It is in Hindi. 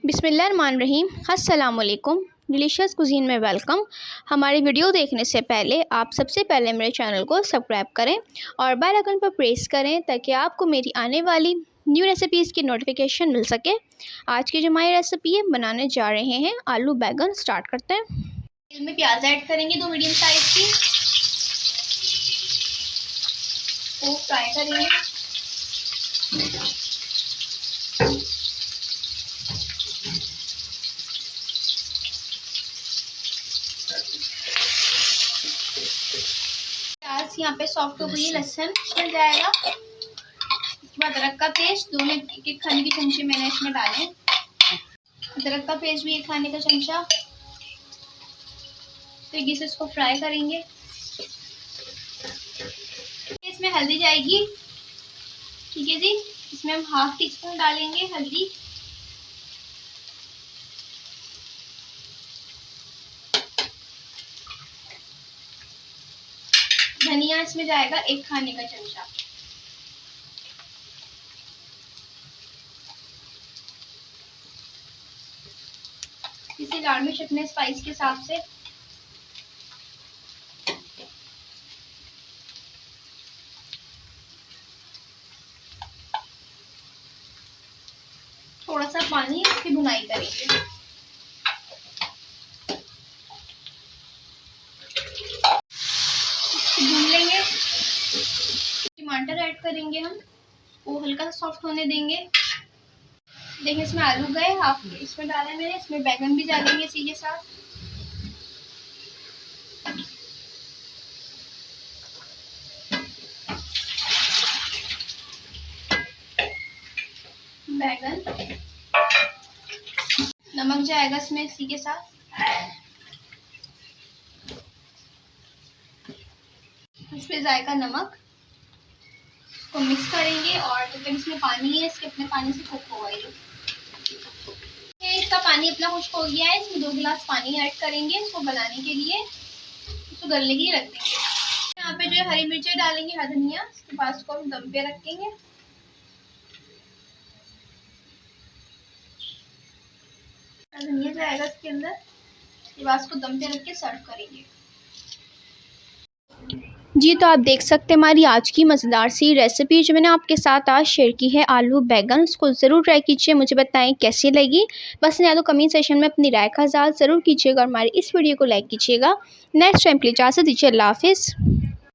बिस्मिल्लाहिर्रहमानिर्रहीम। अस्सलाम वालेकुम। डिलीशियस कुजीन में वेलकम। हमारी वीडियो देखने से पहले आप सबसे पहले मेरे चैनल को सब्सक्राइब करें और बेल आइकन पर प्रेस करें ताकि आपको मेरी आने वाली न्यू रेसिपीज़ की नोटिफिकेशन मिल सके। आज की जो हमारी रेसिपी है बनाने जा रहे हैं आलू बैगन। स्टार्ट करते हैं। तेल में प्याज ऐड करेंगे 2 मीडियम साइज़ की, वो फ्राई करेंगे। प्याज यहाँ पे सॉफ्ट हो गई है, लहसुन मिल जाएगा। उसके बाद अदरक का पेस्ट दोनों एक खाने के चमचे मैंने इसमें डाले। अदरक का पेस्ट भी 1 खाने का चमचा। तो इसे इसको फ्राई करेंगे। इसमें हल्दी जाएगी, ठीक है जी। इसमें हम 1/2 टीस्पून डालेंगे हल्दी। धनिया इसमें जाएगा 1 खाने का चमचा। इसे लाल मिर्च अपने स्पाइस के हिसाब से। थोड़ा सा पानी इसकी भुनाई करेंगे। भून लेंगे। टमाटर ऐड करेंगे हम, वो हल्का सा सॉफ्ट होने देंगे। देखिए इसमें आलू गए, हाफ इसमें डाले मैंने। इसमें बैगन भी डालेंगे इसी के साथ। बैगन, नमक जाएगा इसमें इसी के साथ। इसमें जाएगा नमक। इसको मिक्स करेंगे और जब तक इसमें पानी है इसके अपने पानी से कुक होगा ये। इसका पानी अपना खुश्क हो गया है। इसमें 2 गिलास पानी ऐड करेंगे इसको बनाने के लिए। इसको गलने के लिए रख देंगे। यहाँ पे जो हरी मिर्चें डालेंगे, हरा धनिया, इसके बाद इसको हम दम पे रखेंगे। धनिया जाएगा इसके अंदर, इसके बाद इसको दम पे रख के सर्व करेंगे। जी तो आप देख सकते हैं हमारी आज की मज़ेदार सी रेसिपी जो मैंने आपके साथ आज शेयर की है, आलू बैगन। उसको ज़रूर ट्राई कीजिए, मुझे बताएं कैसी लगी। बस या तो कमेंट सेशन में अपनी राय का इज़हार ज़रूर कीजिएगा और हमारी इस वीडियो को लाइक कीजिएगा। नेक्स्ट टाइम के लिए इजाज़त दीजिए। अल्लाह हाफ़िज़।